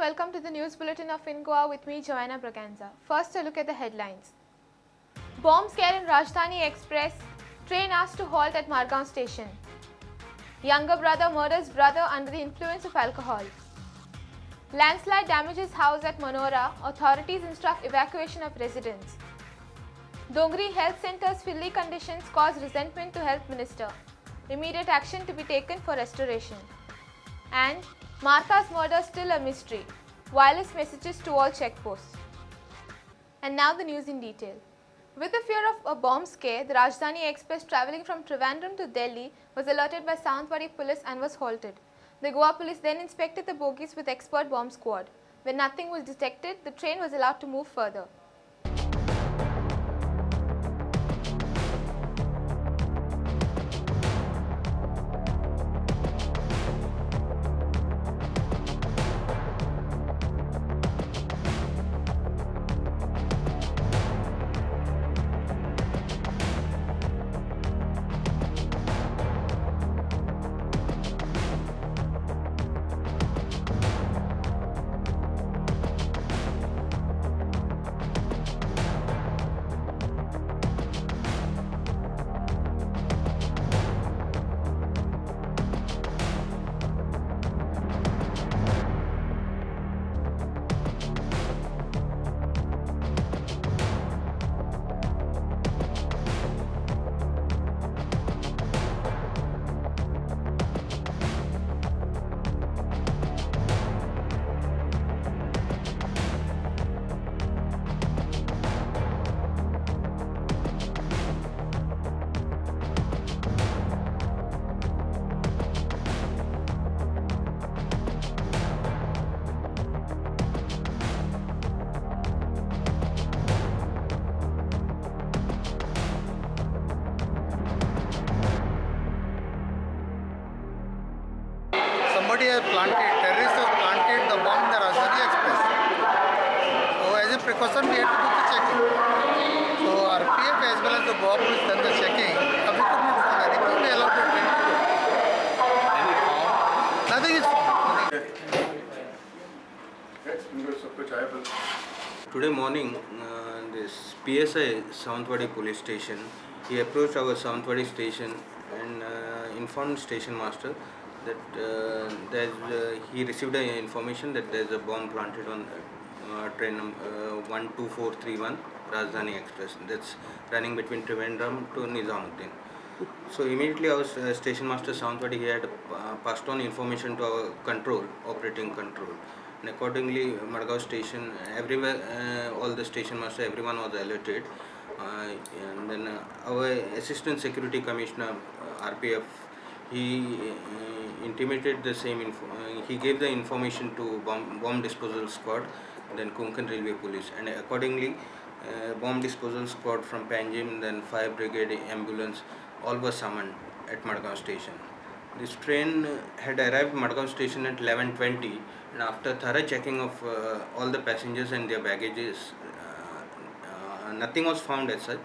welcome to the news bulletin of InGoa with me, Joanna Braganza. First, a look at the headlines. Bomb scare in Rajdhani Express, train asked to halt at Margao station. Younger brother murders brother under the influence of alcohol. Landslide damages house at Manora, authorities instruct evacuation of residents. Dongri Health Centre's filthy conditions cause resentment to Health Minister. Immediate action to be taken for restoration. And Martha's murder still a mystery. Wireless messages to all checkposts. And now the news in detail. With the fear of a bomb scare, the Rajdhani Express travelling from Trivandrum to Delhi was alerted by Sawantwadi police and was halted. The Goa police then inspected the bogies with expert bomb squad. When nothing was detected, the train was allowed to move further. Terrorists have planted the bomb in the Rajdhani Express. So as a precaution, we had to do the checking. So RPF as well as the Goa police done the checking. We could not find anything. We allowed the train to go. Nothing is found. Today morning, this PSI Sawantwadi police station, he approached our Sawantwadi station and informed station master that he received information that there is a bomb planted on train 12431 Rajdhani Express that's running between Trivandrum to Nizamuddin. So immediately our station master Sawantwadi, he had passed on information to our operating control, and accordingly Margao station, everywhere, all the station master, everyone was alerted, and then our assistant security commissioner RPF, he intimated the same he gave the information to bomb disposal squad, then Konkan Railway Police, and accordingly bomb disposal squad from Panjim, then fire brigade, ambulance, all were summoned at Margao station. This train had arrived Margao station at 11:20, and after thorough checking of all the passengers and their baggages, nothing was found as such,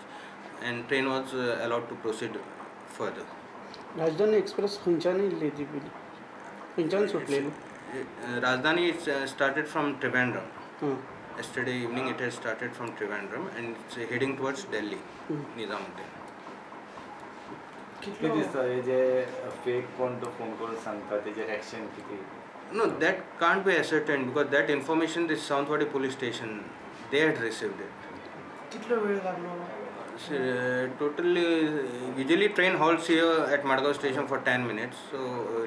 and train was allowed to proceed further. Rajdhani Express खंयच्यान येयल्ली पयली खंयच्यान सुटलेली Rajdhani started from Trivandrum. Yesterday evening it has started from Trivandrum and it's heading towards Delhi, Nizamuddin. कितले दिसता जे fake कोण तो phone करून सांगता तेजेर एक्शन किती? No, that can't be ascertained because that information this Sawantwadi police station, they had received it. कितलो वेळ लागलो Totally, usually train halts here at Margao station for 10 minutes. So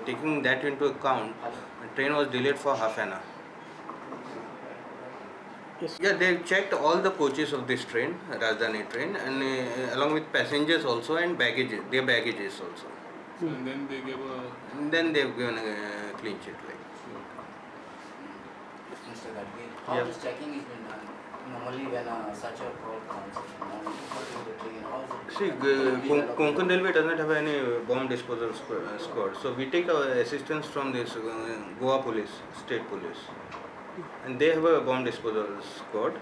taking that into account, the train was delayed for half an hour. Yes. Yeah, they checked all the coaches of this train, Rajdhani train, and along with passengers also and baggages, their baggages also. And then they gave a. And then they've given a clean sheet. Mr. Gadge, how this checking is been done? Normally when such a fraud comes, see, Konkan Railway does not have any bomb disposal squad, so we take our assistance from this Goa police, state police, and they have a bomb disposal squad,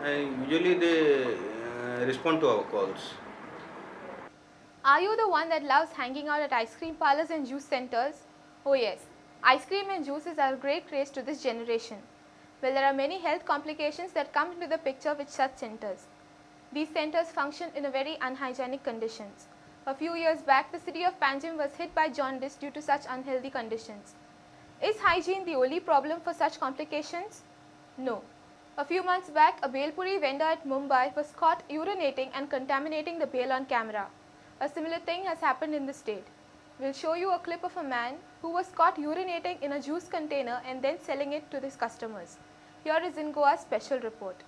and usually they respond to our calls. Are you the one that loves hanging out at ice cream parlors and juice centers? Oh yes, ice cream and juices are a great craze to this generation. Well, there are many health complications that come into the picture with such centers. These centers function in a very unhygienic conditions. A few years back, the city of Panjim was hit by jaundice due to such unhealthy conditions. Is hygiene the only problem for such complications? No. A few months back, a Belpuri vendor at Mumbai was caught urinating and contaminating the bale on camera. A similar thing has happened in the state. We'll show you a clip of a man who was caught urinating in a juice container and then selling it to his customers. Here is In Goa's special report.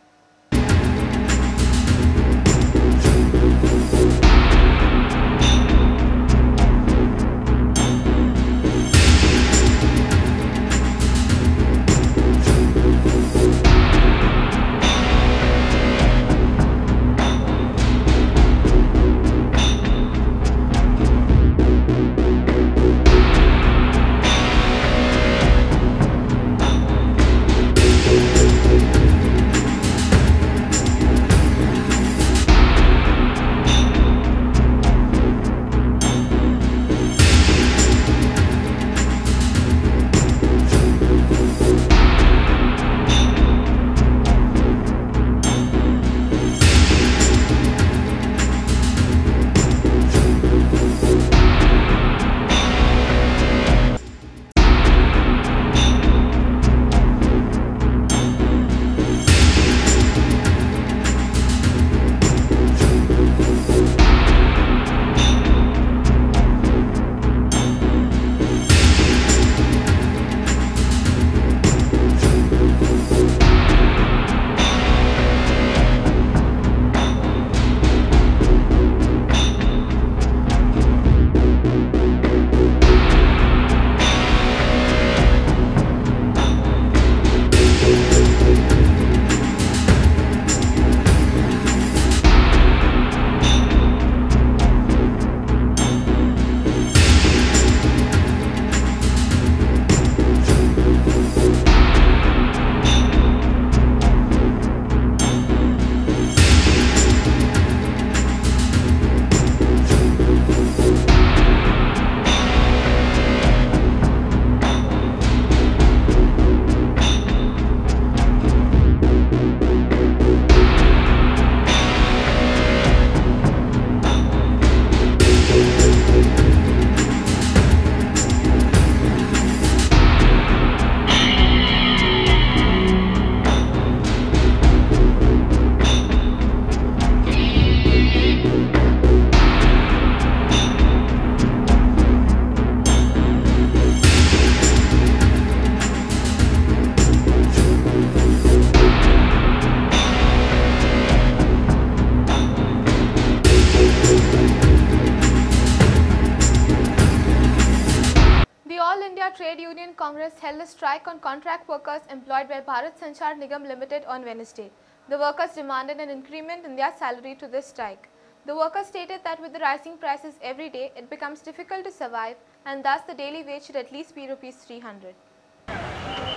Trade Union Congress held a strike on contract workers employed by Bharat Sanchar Nigam Limited on Wednesday. The workers demanded an increment in their salary to this strike. The workers stated that with the rising prices every day, it becomes difficult to survive, and thus the daily wage should at least be ₹300.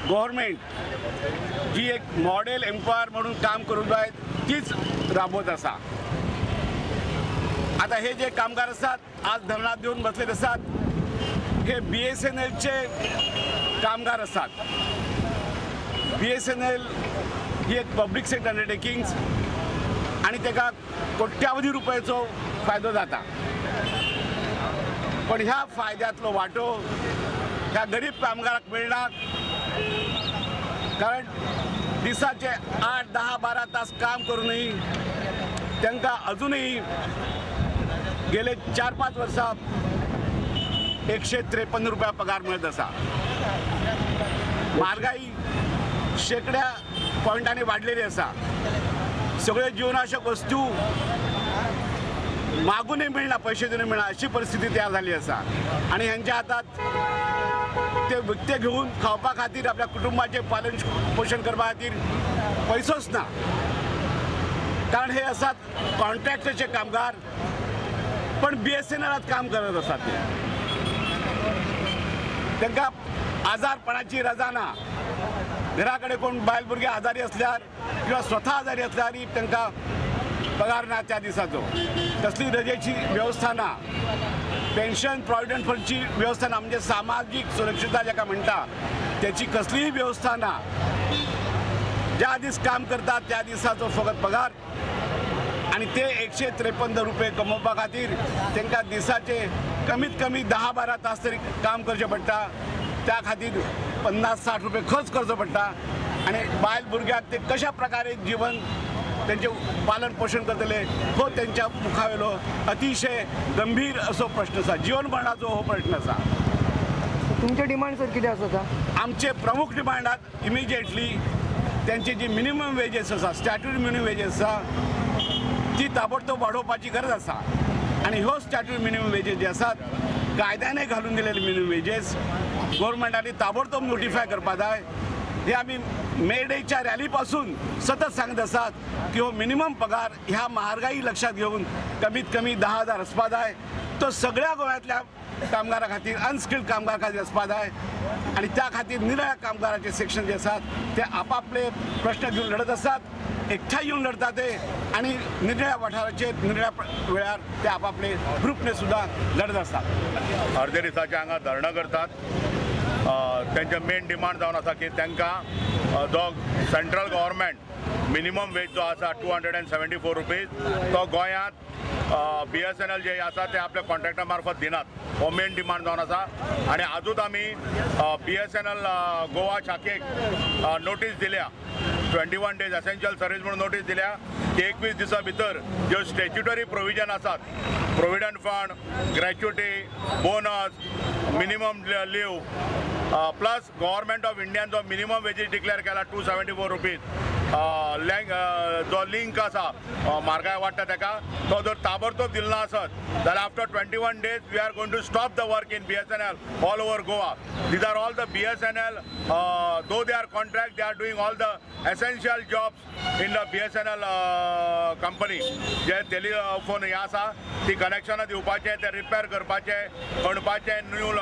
Government जी एक model एम्पॉयर म्हणून काम करून आहे तीच राबवत असा. आता हे जे कामगार असतात आज धरणात देऊन बसलेले असतात हे BSNLचे कामगार असतात. BSNL ही एक पब्लिक सेक्टर अंडरटेकिंग्स आणि त्याका कोट्यावधी रुपयाचो फायदो जाता. पण ह्या फायद्यातलो वाटो ह्या गरीब कामगाराक मिळणार, कारण दिसाचे 8, 10, 12 तास काम करूनही त्यांना अजूनही गेले 4-5 वर्षात ₹153 पगार मिळत असा. महागाई शेकड्या पॉइंटाने वाढलेली असा. सगळे जीवनावश्यक वस्तू मागूनही मिळणार, पैसे देऊन मिळणार अशी परिस्थिती तयार झाली असा. आणि ह्यांच्या हातात ते विकते घेऊन खावपा खातीर आपल्या कुटुंबाचे पालन पोषण करपा खातीर पैसोच ना. कारण हे असतात कॉन्ट्रॅक्टरचे कामगार, पण BSNLात काम करत असतात. त्यांना आजारपणाची रजा ना. घराकडे कोण बायल भुरगे आजारी असल्यार किंवा स्वतः आजारी असल्यार त्यांना पगार ना त्या दिसाचो. कसली रजेची व्यवस्था ना. पेन्शन प्रॉव्हिडंट फंडची व्यवस्था ना. म्हणजे सामाजिक सुरक्षितता जाका म्हणटा त्याची कसलीही व्यवस्था ना. ज्या दीस काम करतात त्या दिसाचो फकत पगार आणि ते 153 रुपये कमोवपा खातीर तांकां दिसाचे कमीत कमी 10-12 तास तरी काम करचें पडटा. त्या खातीर 50-60 रुपये खर्च करचो पडटा आणि बायल भुरग्याक ते कशा प्रकारे जीवन त्यांचे पालन पोषण करतले हो त्यांच्या मुखावेलो अतिशय गंभीर असो प्रश्न आसा. जीवन मरणाचो हो प्रश्न आसा. तुमचे डिमांड सर कितें आसा? आमचे प्रमुख डिमांडात इमिजिएटली त्यांची जी मिनिमम वेजेस आसा, स्टॅट्युटरी मिनिमम वेजेस आसा ती ताबडतोब वाडोवपाची गरज आसा. आणि ह्यो स्टॅट्युटरी मिनिमम वेजेस जे आसात कायद्याने घालून दिलेले मिनिमम वेजेस गव्हर्मेंटाने ताबडतोब नोटिफाय करपा जाय. हे आम्ही मे डेच्या रॅलीपासून सतत सांगत असतात की हो मिनिमम पगार ह्या महागाई लक्षात घेऊन कमीत कमी 10,000 असपा जाय. तो सगळ्या गोव्यातल्या कामगारां खातीर अनस्किल्ड कामगार खातीर असपा जाय. आणि त्या खातीर निरळ्या कामगाराचे सेक्शन जे आसात ते आपापले प्रश्न घेऊन लढत असतात. एकठांय येऊन लढतात ते आणि निरळ्या वाठाराचे निरळ्या वेळार ते आपापले ग्रुपने सुद्धा लढत असतात. अर्दे दिसाचे हांगा धरणं करतात. त्यांचे मेन डिमांड जावन आसा की तांकां जो सेंट्रल गव्हर्मेंट मिनिमम वेज जो आसा 274 रुपीज तो गोंयांत BSNL जे आसा ते आपल्या कॉन्ट्रॅक्टा मार्फत दिनात. हो मेन डिमांड जावन आसा. आणि आजूच आमी BSNL गोवा शाखेक नोटीस दिल्या 21 डेज एसेन्शियल सर्वीस म्हणून नोटीस दिल्या की 21 दिसा भितर ज्यो स्टॅच्युटरी प्रोविजन आसात provident fund, gratuity, bonus, minimum leave plus government of इंडियान जो मिनिमम वेजीस डिक्लेअर केला 274 रुपीज जो लिंक आसा म्हारगाय वाडटा ताका तो जर ताबडतोब दिलो आसत जाल्यार after 21 days we are going to stop the work in BSNL all over Goa. These are all the BSNL though they are contract they are doing all the essential jobs in the BSNL company. जे telephone हे आसा ती कनेक्शनां दिवपाचें ते repair करपाचें खणपाचें new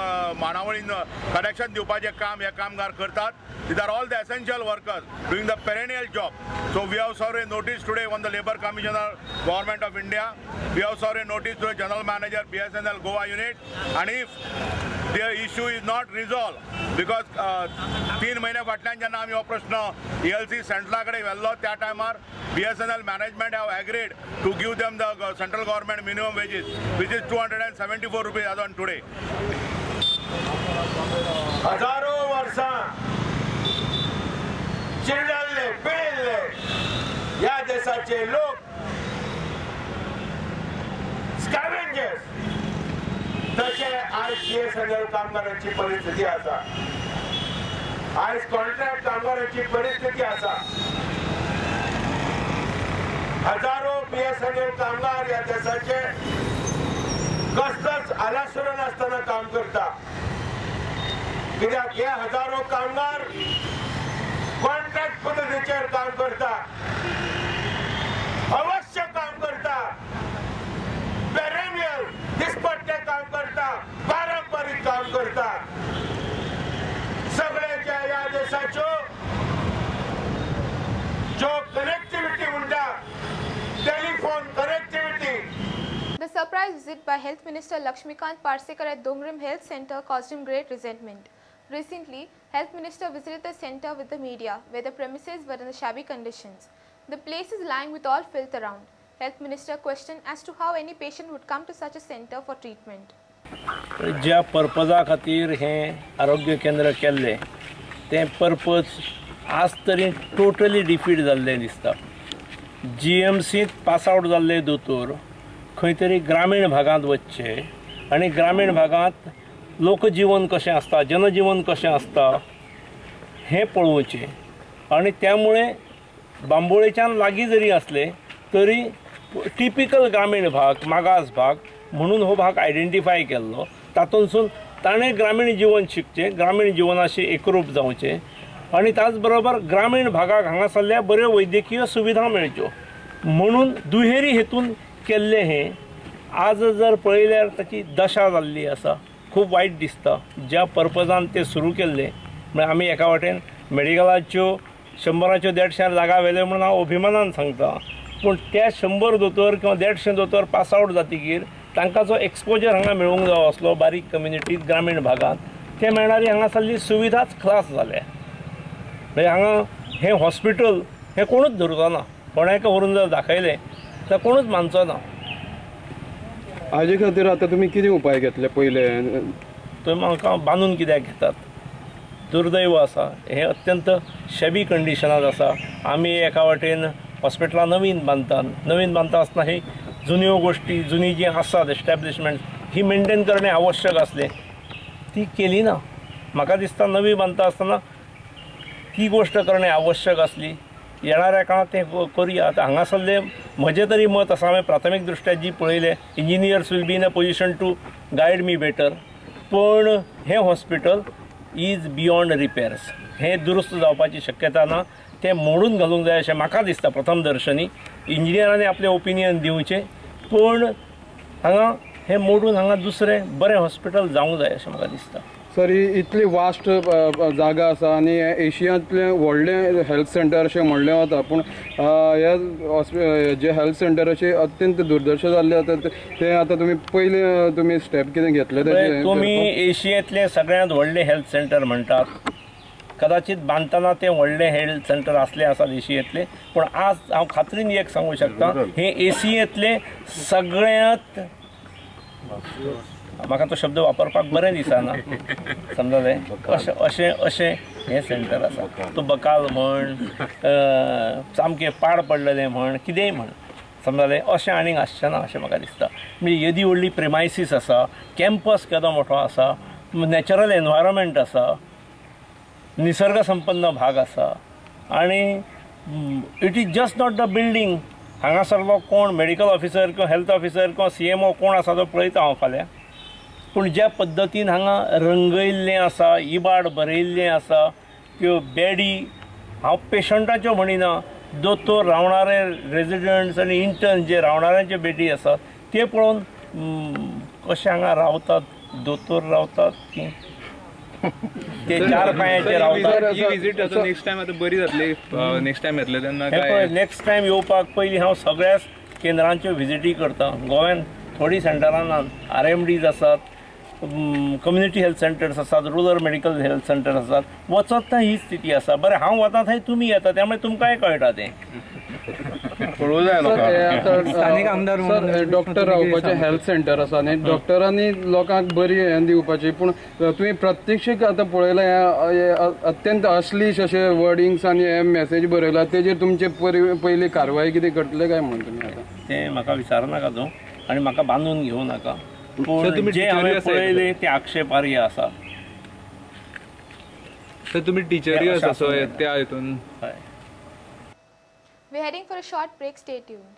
माणावळीन connection दिवपाचें काम हे कामगार करतात. These are all the essential workers doing the perennial job. So we have served a notice today on the Labour Commissioner, Government of India. We have served a notice to the General Manager, BSNL Goa unit. And if the issue is not resolved, because 3 महिने फाटल्यान जेन्ना आमी हो प्रश्न ELC सेंट्रला कडेन व्हेल्लो त्या टायमार BSNL management have agreed to give them the central government minimum wages, which is 274 rupees as on today. हजारों वर्षां चिरडले पिळले या देशाचे लोक स्कॅव्हेंजर्स तसे आज BSNL कामगारांची परिस्थिती आसा. आज कॉन्ट्रॅक्ट कामगारांची परिस्थिती आसा. हजारो BSNL कामगार या देशाचे कसलंच आलासुर नासतना काम करता. कित्याक हे हजारो कामगार कॉन्ट्रॅक्ट पद्धतीचेर काम करता, अवश्य काम करता, पेरेनियल दिसपट्टे काम करता, पारंपरिक काम करता. सगळ्याच्या या देशाच्यो जो कनेक्टिव्हिटी म्हणटा telephone connectivity. The surprise visit by Health Minister Lakshmikant Parsekar at Dongrim Health Centre caused him great resentment. Recently, Health Minister visited the centre with the media, where the premises were in the shabby conditions. The place is lying with all filth around. Health Minister questioned as to how any patient would come to such a centre for treatment. ज्या पर्पजा खातीर हें आरोग्य केंद्र केल्लें तें purpose आज तरी totally defeat जाल्लें दिसता. GMCत पास आउट जाल्ले दोतोर खंय तरी ग्रामीण भागांत वचचे आनी ग्रामीण भागांत लोकजीवन कशें आसता, जनजीवन कशें आसता हें पळोवचें. आनी त्यामुळे बांबोळेच्यान लागीं जरी असले तरी टिपिकल ग्रामीण भाग, मागास भाग म्हणून हो भाग आयडेंटिफाय केल्लो. तातूंतसून ताणें ग्रामीण जीवन शिकचें, ग्रामीण जिवनाशी एकरूप जावचें आनी ताच बरोबर ग्रामीण भागाक हांगासरल्या बऱ्यो वैद्यकीय सुविधा मेळच्यो म्हणून दुहेरी हेतून केल्लें हें. आज जर पळयल्यार ताची दशा जाल्ली आसा. खूब वायट दिसता. ज्या पर्पजान तें सुरू केल्लें म्हळ्यार आमी एका वाटेन मेडिकलाच्यो 100च्यो 150 जागा व्हेल्यो म्हणून हांव अभिमानान सांगता. पूण त्या 100 दोतोर किंवा 150 दोतोर पास आउट जातकीर तांकां जो एक्सपोजर हांगा मेळूंक जाय असलो बारीक कम्युनिटींत ग्रामीण भागांत ते मेळणारी हांगासरली सुविधाच खास जाल्या. म्हणजे हांगा हें हॉस्पिटल हें कोणूच धरचो ना. कोणाक व्हरून जर दाखयलें तर कोणूच मानचो ना. हाजे खातीर आतां तुमी कितें उपाय घेतले पयले? थंय म्हाका बांदून कित्याक घेतात? दुर्दैव आसा, हें अत्यंत शेबी कंडिशनांत आसा. आमी एका वाटेन हॉस्पिटलां नवीन बांदता आसतना ही जुन्यो गोश्टी, जुनी जी आसात एस्टॅब्लिशमेंट ही मेंटेन करणे आवश्यक आसलें, ती केली ना. म्हाका दिसता नवी बांदता आसतना ती गोश्ट करणे आवश्यक आसली. येणाऱ्या काळात तें करुया. आतां हांगासरले म्हजें तरी मत आसा, हांवें प्राथमीक दृश्ट्या जी पळयलें, engineers will be in a position to guide me better. पण हें हॉस्पिटल इज बियॉन्ड रिपेर्स. हें दुरुस्त जावपाची शक्यता ना. तें मोडून घालूंक जाय अशें म्हाका दिसता प्रथम दर्शनी. इंजिनियरांनी आपलें ओपिनियन दिवचें, पण हांगा हें मोडून हांगा दुसरें बरें हॉस्पिटल जावंक जाय अशें म्हाका दिसता. सर, इतली वास्ट जागा आसा आनी एशियांतलें व्हडलें हेल्थ सेंटर अशें म्हणलें वता, पूण हे जे हेल्थ सेंटर अशें अत्यंत दुर्दर्श जाल्ले आतां ते आतां तुमी स्टेप कितें घेतले? तुमी एशियेंतलें सगळ्यांत व्हडलें हेल्थ सेंटर म्हणटात. कदाचित बांदतना तें व्हडलें हेल्थ सेंटर आसलें आसात एशियेंतलें, पूण आज हांव खात्रीन एक सांगूं शकता, हें एशियेंतलें सगळ्यांत, म्हाका तो शब्द वापरपाक बरें दिसना, समजलें, अशें हें सेंटर आसा. तूं बकाल म्हण, सामकें पाड पडलेलें म्हण, कितेंय म्हण, समजलें, अशें आनीक आसचें ना अशें म्हाका दिसता. म्हणजे येदी व्हडली प्रेमायसीस आसा, कॅम्पस केदो मोठो आसा, नॅचरल एनवायरमेंट आसा, निसर्ग संपन्न भाग आसा, आनी it is just not the building. हांगासरलो कोण मेडिकल ऑफिसर किंवा हेल्थ ऑफिसर किंवा CMO कोण आसा तो पळयता हांव फाल्यां, पूण ज्या पद्दतीन हांगा रंगयल्लें आसा, इबाड बरयल्लें आसा, त्यो बेडी, हांव पेशंटाच्यो म्हणिना, दोतोर रावणारे रेजिडंट्स आनी इंटर्न्स जे रावणाऱ्यांच्यो बेडी आसात ते पळोवन कशे हांगा रावतात, दोतोर रावतात की ते चार पांयाचेर रावतात. नेक्स्ट टायम आतां बरी जातली, नेक्स्ट टायम येतले तेन्ना नेक्स्ट टायम येवपाक पयलीं हांव सगळ्याच केंद्रांच्यो विजिटी करता. गोव्यान थोडी सेंटरां RMDs आसात, कम्युनिटी हेल्थ सेंटर्स आसात, रुरल मेडिकल हेल्थ सेंटर आसात. वचत थंय ही स्थिती आसा. बरें, हांव वता थंय तुमी येता, त्यामुळे तुमकांय कळटा तें. पळोवं जाय डॉक्टर रावपाचें हेल्थ सेंटर आसा न्ही, डॉक्टरांनी लोकांक बरी हें दिवपाची, पूण तुवें प्रत्यक्ष आतां पळयलां हें अत्यंत अश्लीश अशे वर्डिंग्स आनी हे मॅसेज बरयला, तेजेर तुमचे पयली कारवाय कितें करतले काय म्हण तुमी आतां? तें म्हाका विचारनाका तूं आनी म्हाका बांदून घेवं नाका. पूण जे हांवें पळयलें ते आक्षेपार्ह आसा. तर तुमी टिचरी आसा त्या हितून. We're heading for a short break. Stay tuned.